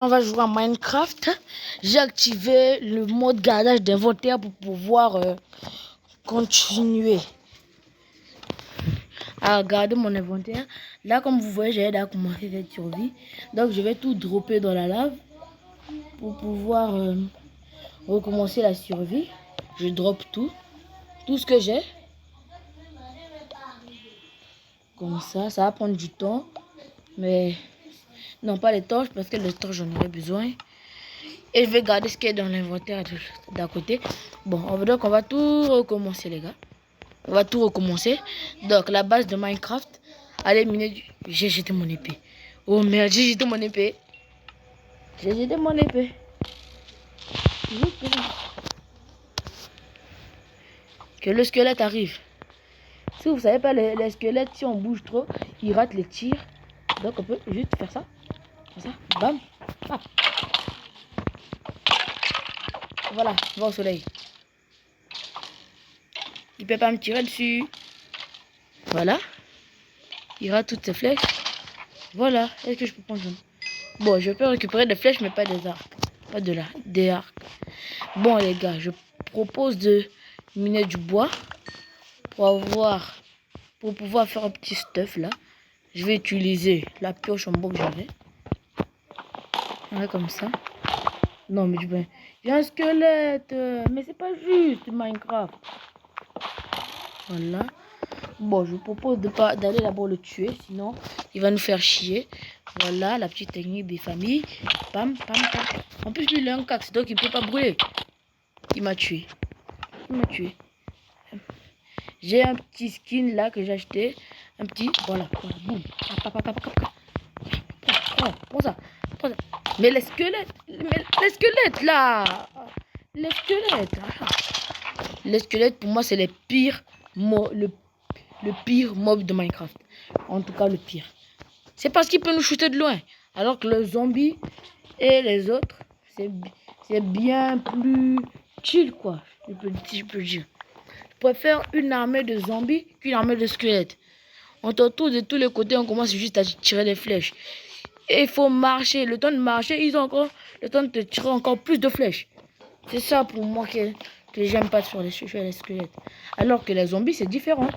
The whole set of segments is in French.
On va jouer à Minecraft. J'ai activé le mode gardage d'inventaire pour pouvoir continuer à garder mon inventaire. Là, comme vous voyez, j'ai déjà commencé cette survie. Donc, je vais tout dropper dans la lave pour pouvoir recommencer la survie. Je drop tout ce que j'ai. Comme ça va prendre du temps. Mais non, pas les torches parce que les torches, j'en aurai besoin. Et je vais garder ce qui est dans l'inventaire d'à côté. Bon, donc on va tout recommencer, les gars. On va tout recommencer. Donc, la base de Minecraft. Allez, miner. J'ai jeté mon épée. Oh merde, j'ai jeté mon épée. J'ai jeté mon épée. Que le squelette arrive. Si vous savez pas, les squelettes, si on bouge trop, ils ratent les tirs. Donc, on peut juste faire ça. Comme ça. Bam. Ah. Voilà, va au soleil. Il peut pas me tirer dessus. Voilà. Il rate toutes ses flèches. Voilà. Est-ce que je peux prendre une... Bon, je peux récupérer des flèches, mais pas des arcs. Pas de là, des arcs. Bon, les gars, je propose de miner du bois pour pouvoir faire un petit stuff là. Je vais utiliser la pioche en bois que j'avais. Ouais, comme ça. Non, mais j'ai un squelette. Mais c'est pas juste Minecraft. Voilà. Bon, je vous propose d'aller d'abord le tuer, sinon il va nous faire chier. Voilà la petite technique des familles. Pam, pam, pam. En plus, lui, il a un cax, donc il peut pas brûler. Il m'a tué. Il m'a tué. J'ai un petit skin là que j'ai acheté. Un petit. Voilà. Boum. Prends ça. Prends ça. Mais les squelettes. Les squelettes là. Les squelettes. Les squelettes, pour moi, c'est les pires mots. Le pire mob de Minecraft. En tout cas, le pire. C'est parce qu'il peut nous shooter de loin. Alors que le zombie et les autres, c'est bien plus chill, quoi. Je peux dire. Je préfère une armée de zombies qu'une armée de squelettes. On te retrouve de tous les côtés, on commence juste à tirer des flèches. Et il faut marcher. Le temps de marcher, ils ont encore le temps de te tirer encore plus de flèches. C'est ça pour moi que j'aime pas sur les squelettes. Alors que les zombies, c'est différent.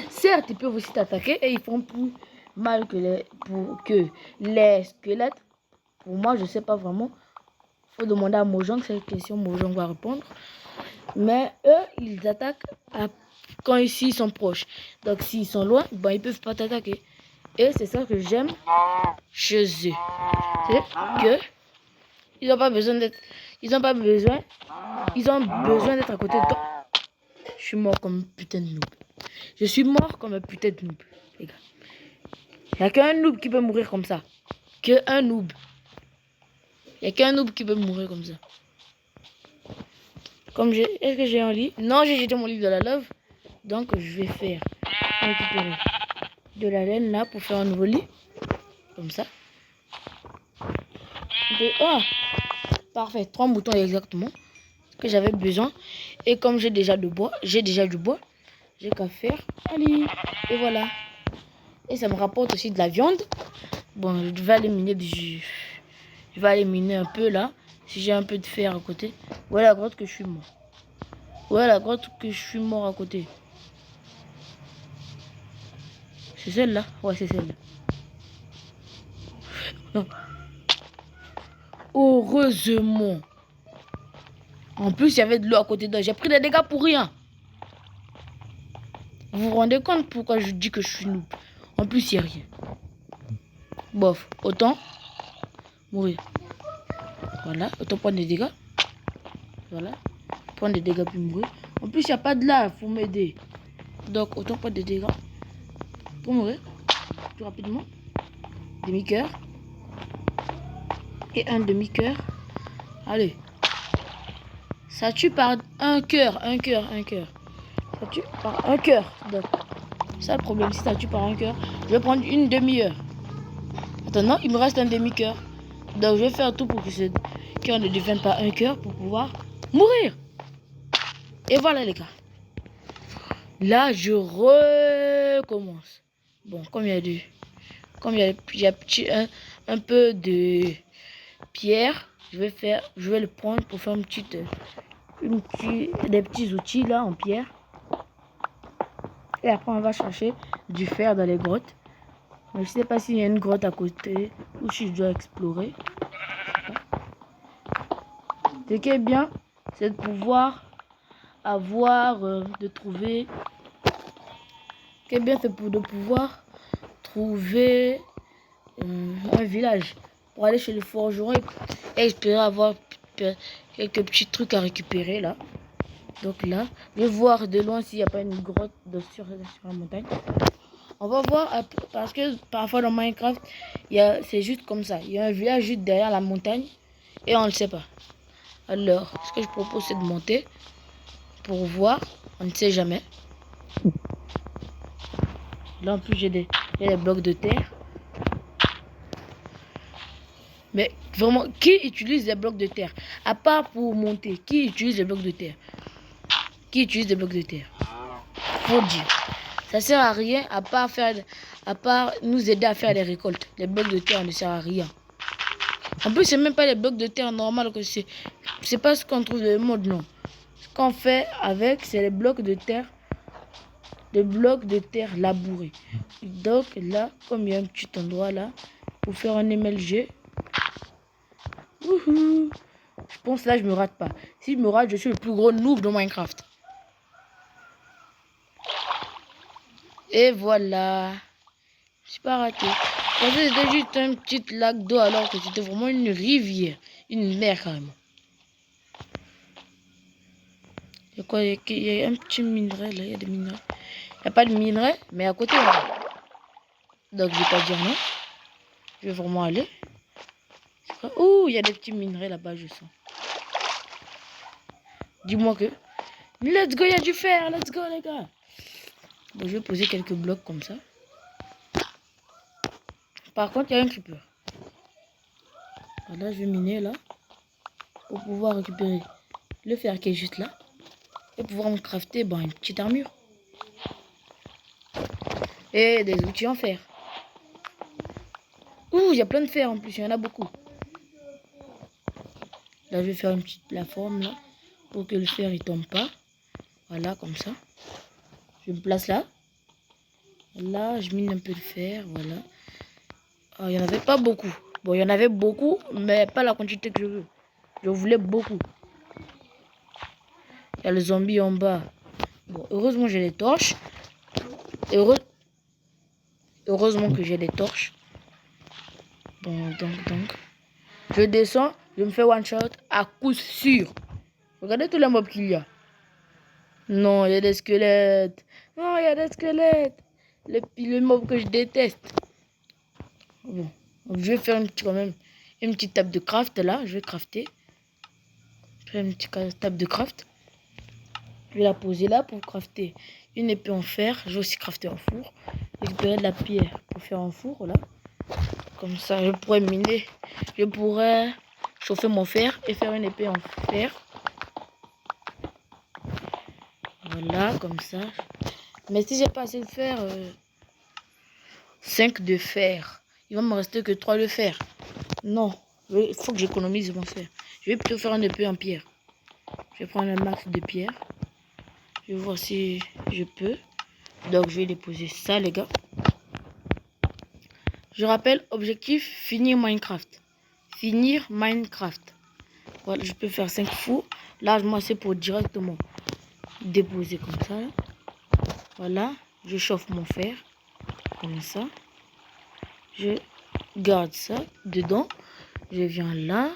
Certes, ils peuvent aussi t'attaquer et ils font plus mal que les squelettes. Pour moi, je sais pas vraiment. Faut demander à Mojang cette question. Mojang va répondre. Mais eux, ils attaquent quand ici ils sont proches. Donc s'ils sont loin, ben ils peuvent pas t'attaquer. Et c'est ça que j'aime chez eux. C'est que ils ont pas besoin d'être. Ils ont besoin d'être à côté de toi. Je suis mort comme un putain de noob. Je suis mort comme un putain de noob, les gars. Il n'y a qu'un noob qui peut mourir comme ça. Que un noob. Il n'y a qu'un noob qui peut mourir comme ça. Est-ce que j'ai un lit? Non, j'ai jeté mon lit dans la lave. Donc, je vais faire récupérer de la laine là pour faire un nouveau lit. Comme ça. Oh, parfait. 3 moutons exactement. Ce que j'avais besoin. Et comme j'ai déjà du bois, j'ai qu'à faire un lit. Et voilà. Et ça me rapporte aussi de la viande. Bon, je vais aller miner Je vais aller miner un peu là. Si j'ai un peu de fer à côté. Voilà la grotte que je suis mort. Voilà la grotte que je suis mort à côté. C'est celle-là? Ouais, c'est celle-là. Non. Heureusement. En plus, il y avait de l'eau à côté d'eux. J'ai pris des dégâts pour rien. Vous vous rendez compte pourquoi je dis que je suis noob? En plus, il n'y a rien. Bof, autant mourir. Voilà, autant prendre des dégâts. Voilà, prendre des dégâts puis mourir. En plus, il n'y a pas de lave pour m'aider. Donc, autant prendre des dégâts pour mourir plus rapidement. Demi-cœur. Et un demi-cœur. Allez. Ça tue par un cœur. Ça tue par un cœur. Donc, ça le problème. Si ça tue par un cœur, je vais prendre une demi-heure. Maintenant, il me reste un demi-cœur. Donc, je vais faire tout pour qu'on ne devienne pas un cœur pour pouvoir mourir. Et voilà, les gars. Là, je recommence. Bon, comme il y a un peu de pierre. Je vais le prendre pour faire des petits outils là en pierre. Et après on va chercher du fer dans les grottes. Mais je ne sais pas s'il y a une grotte à côté où je dois explorer. Ce qui est bien, c'est de pouvoir avoir, de trouver. Ce qui est bien, c'est de pouvoir trouver un village pour aller chez le forgeron et espérer avoir quelques petits trucs à récupérer là. Donc là, je vais voir de loin s'il n'y a pas une grotte sur la montagne. On va voir parce que parfois dans Minecraft, c'est juste comme ça. Il y a un village juste derrière la montagne et on ne le sait pas. Alors, ce que je propose, c'est de monter pour voir. On ne sait jamais. Là, en plus, j'ai des blocs de terre. Mais vraiment, qui utilise les blocs de terre? À part pour monter, qui utilise les blocs de terre? Qui utilise des blocs de terre? Faut dire. Ça sert à rien à part nous aider à faire des récoltes. Les blocs de terre ne servent à rien. En plus, c'est même pas les blocs de terre normaux que c'est. C'est pas ce qu'on trouve dans le monde, non. Ce qu'on fait avec, c'est les blocs de terre. Des blocs de terre labourés. Donc là, comme il y a un petit endroit là, pour faire un MLG. Wouhou. Je pense là, je me rate pas. Si je me rate, je suis le plus gros noob de Minecraft. Et voilà. Je suis pas raté. C'était juste un petit lac d'eau alors que c'était vraiment une rivière. Une mer carrément. Il y a quoi? Il y a un petit minerai là. Il y a des minerais. Il n'y a pas de minerai, mais à côté. Là. Donc je vais pas dire non. Je vais vraiment aller. Ouh, il y a des petits minerais là-bas, je sens. Dis-moi que. Let's go, il y a du fer. Let's go les gars. Donc je vais poser quelques blocs comme ça. Par contre, il y a un creeper. Voilà, je vais miner là. Pour pouvoir récupérer le fer qui est juste là. Et pouvoir me crafter une petite armure. Et des outils en fer. Ouh, il y a plein de fer en plus, il y en a beaucoup. Là, je vais faire une petite plateforme là. Pour que le fer il tombe pas. Voilà, comme ça. Je me place là. Là, je mine un peu de fer, voilà. Il n'y en avait pas beaucoup. Bon, il y en avait beaucoup, mais pas la quantité que je veux. Je voulais beaucoup. Il y a le zombie en bas. Bon, heureusement, j'ai les torches. Heureusement que j'ai des torches. Bon, donc. Je descends, je me fais one shot à coup sûr. Regardez tous les mobs qu'il y a. Non, il y a des squelettes. Non, il y a des squelettes. Le mob que je déteste. Bon, je vais faire quand même une petite table de craft là. Je vais crafter. Je fais une petite table de craft. Je vais la poser là pour crafter une épée en fer. Je vais aussi crafter un four. Récupérer de la pierre pour faire un four là. Comme ça, je pourrais miner. Je pourrais chauffer mon fer et faire une épée en fer. Voilà, comme ça. Mais si j'ai pas assez de fer, 5 de fer. Il va me rester que 3 de fer. Non, il faut que j'économise mon fer. Je vais plutôt faire une épée en pierre. Je vais prendre un max de pierre. Je vais voir si je peux. Donc je vais déposer ça les gars. Je rappelle, objectif, finir Minecraft. Finir Minecraft. Voilà, je peux faire 5 fours. Là, moi, c'est pour directement déposer comme ça. Voilà, je chauffe mon fer. Comme ça. Je garde ça dedans. Je viens là.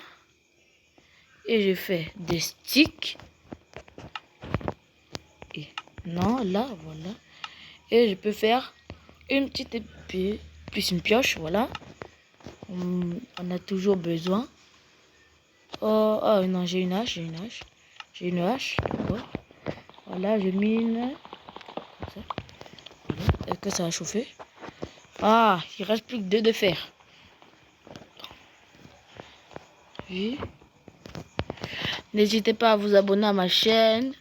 Et je fais des sticks. Et non, là, voilà. Et je peux faire une petite épée. Plus une pioche, voilà. On a toujours besoin. Oh non, j'ai une hache, J'ai une hache, d'accord. Voilà, je mine. Comme ça. Voilà. Est-ce que ça va chauffer? Ah, il reste plus que 2 de fer. Oui. N'hésitez pas à vous abonner à ma chaîne.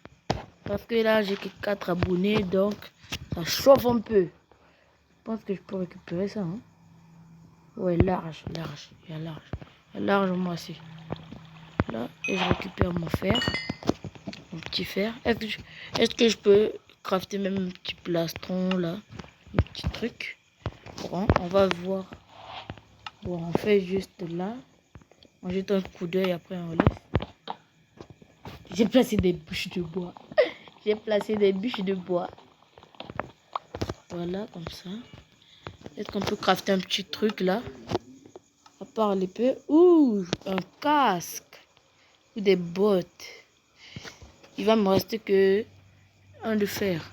Parce que là, j'ai que 4 abonnés, donc ça chauffe un peu. Je pense que je peux récupérer ça. Hein. Ouais, large. Il y a large. Il y a largement assez. Là, et je récupère mon fer. Mon petit fer. Est-ce que je peux crafter même un petit plastron là? Un petit truc. Bon, on va voir. Bon, on fait juste là. On jette un coup d'œil, après on laisse. J'ai placé des bûches de bois. J'ai placé des bûches de bois. Voilà, comme ça. Est-ce qu'on peut crafter un petit truc là? À part l'épée. Ouh, un casque. Ou des bottes. Il va me rester que un de fer.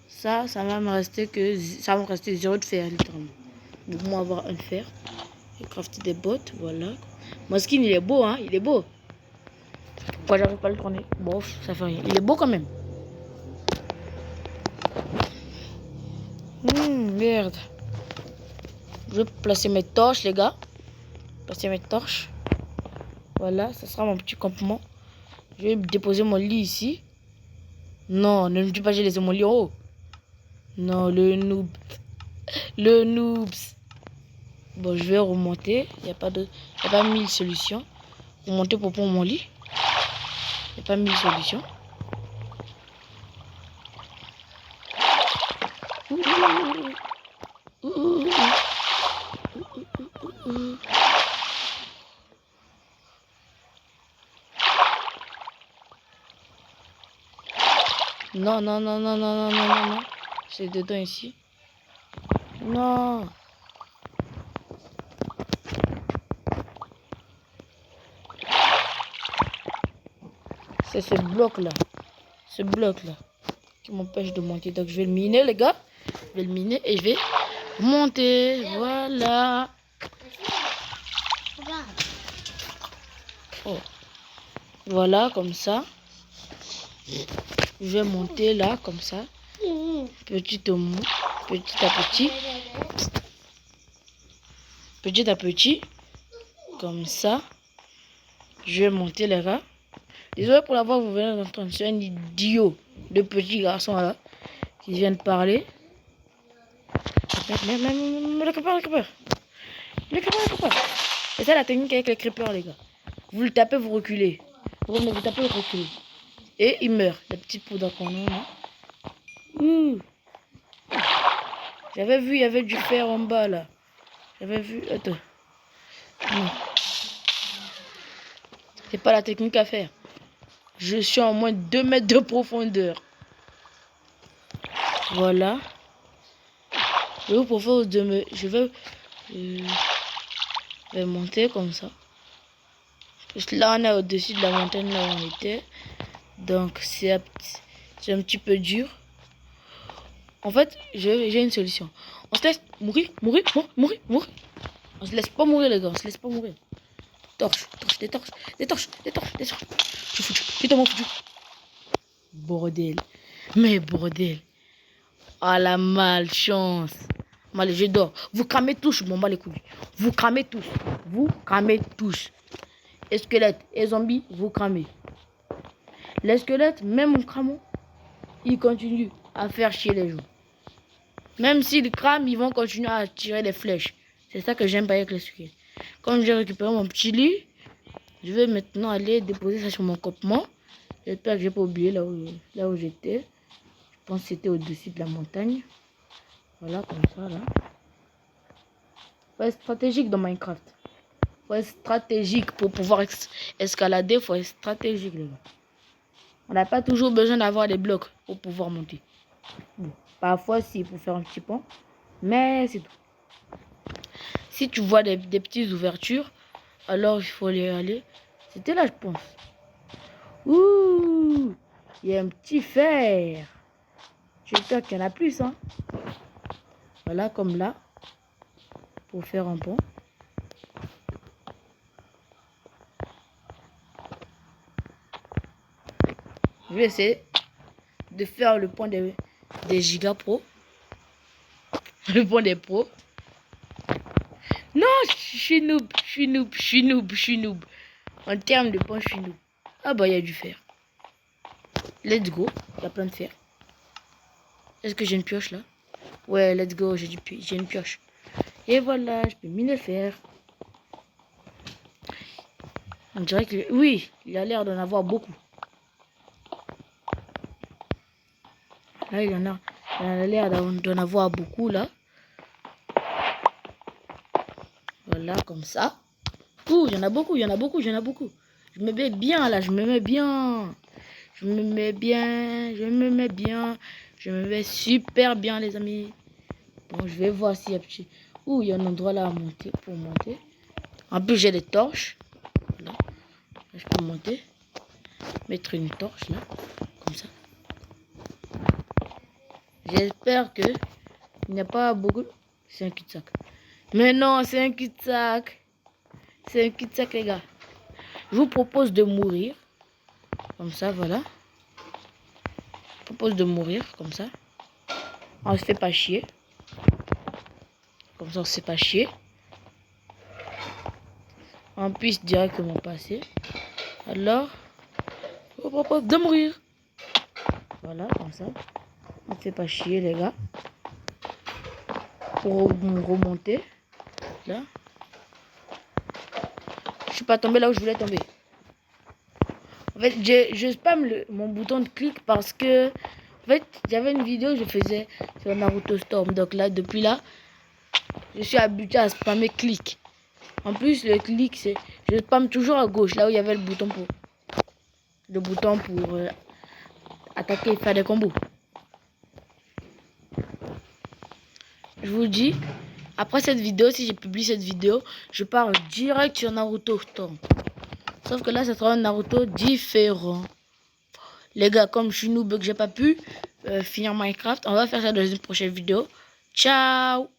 Ça va me rester que... Ça va me rester 0 de fer, littéralement. Donc moi avoir un de fer. Et crafter des bottes, voilà. Mon skin, il est beau, hein. Il est beau. Pourquoi j'arrive pas à le tourner? Bon, ça fait rien. Il est beau quand même. Merde. Je vais placer mes torches, les gars. Placer mes torches. Voilà, ça sera mon petit campement. Je vais déposer mon lit ici. Non, ne me dis pas que j'ai laissé mon lit en haut. Non, le noob. Le noobs. Bon, je vais remonter. Il n'y a pas 1000 solutions. Remonter pour prendre mon lit. Il n'y a pas 1000 solutions. Non, non, non, non, non, non, non, non, non. C'est dedans ici. Non. C'est ce bloc-là. Ce bloc-là qui m'empêche de monter. Donc, je vais le miner, les gars. Je vais le miner et je vais monter. Voilà. Oh. Voilà, comme ça. Je vais monter là, comme ça. Petit à petit. Petit à petit. Comme ça. Je vais monter, les gars. Désolé pour la voix que vous venez d'entendre. C'est un idiot de petit garçon là qui vient de parler. Le creeper. C'est ça la technique avec les creepers, les gars. Vous le tapez, vous reculez. Vous tapez, vous reculez. Et il meurt. La petite poudre qu'on a là. J'avais vu, il y avait du fer en bas là. J'avais vu. Attends. Non. C'est pas la technique à faire. Je suis en moins 2 mètres de profondeur. Voilà. Je vous propose de me... Je vais monter comme ça. Parce que là, on est au-dessus de la montagne, là où on était. Donc, c'est un petit peu dur. En fait, j'ai une solution. On se laisse mourir. On se laisse pas mourir, les gars. On se laisse pas mourir. Des torches. Je suis foutu. Putain, foutu. Bordel. Mais bordel. Ah, la malchance. Allez, je dors. Vous cramez tous, je m'en bats les couilles. Vous cramez tous. Et squelettes et zombies, vous cramez. Les squelettes, même en cramant, ils continuent à faire chier les gens. Même s'ils crament, ils vont continuer à tirer les flèches. C'est ça que j'aime pas avec les squelettes. Comme j'ai récupéré mon petit lit, je vais maintenant aller déposer ça sur mon campement. J'espère que j'ai pas oublié là où j'étais. Je pense que c'était au-dessus de la montagne. Voilà, comme ça, là. Faut être stratégique dans Minecraft. Faut être stratégique pour pouvoir escalader. Faut être stratégique, les gars. On n'a pas toujours besoin d'avoir des blocs pour pouvoir monter. Bon, parfois, si, pour faire un petit pont. Mais c'est tout. Si tu vois des petites ouvertures, alors il faut y aller. C'était là, je pense. Ouh, il y a un petit fer. J'espère qu'il y en a plus, hein. Voilà, comme là. Pour faire un pont. Je vais essayer de faire le pont des giga pro. Le pont des pros. Non, je suis noob. En termes de pont, je suis noob. Ah bah, il y a du fer. Let's go. Il y a plein de fer. Est-ce que j'ai une pioche là? Ouais, let's go, j'ai une pioche. Et voilà, je peux mieux le faire. On dirait que... Oui, il a l'air d'en avoir beaucoup. Là, il a l'air d'en avoir beaucoup, là. Voilà, comme ça. Ouh, il y en a beaucoup, il y en a beaucoup, il y en a beaucoup. Je me mets bien, là, je me mets bien. Je me mets bien, je me mets bien. Je me mets super bien, les amis. Bon, je vais voir s'il y a petit... Ouh, il y a un endroit là à monter, pour monter. En plus, j'ai des torches. Là, je peux monter. Mettre une torche, là. Comme ça. J'espère que il n'y a pas beaucoup... C'est un cul-de-sac. Mais non, c'est un cul-de-sac. C'est un cul-de-sac, les gars. Je vous propose de mourir. Comme ça, voilà. Je propose de mourir, comme ça. On se fait pas chier. Comme ça, on se fait pas chier. On puisse directement passer. Alors, je vous propose de mourir. Voilà, comme ça. On ne fait pas chier, les gars. Pour remonter. Là. Je suis pas tombé là où je voulais tomber. En fait, je spam mon bouton de clic parce que... En fait, j'avais une vidéo que je faisais sur Naruto Storm. Donc là, depuis là, je suis habitué à spammer clic. En plus, le clic, c'est... Je spam toujours à gauche, là où il y avait le bouton pour... attaquer et faire des combos. Je vous dis, après cette vidéo, si je publie cette vidéo, je pars direct sur Naruto Storm. Sauf que là, ça sera un Naruto différent. Les gars, comme je suis noob et que j'ai pas pu finir Minecraft, on va faire ça dans une prochaine vidéo. Ciao!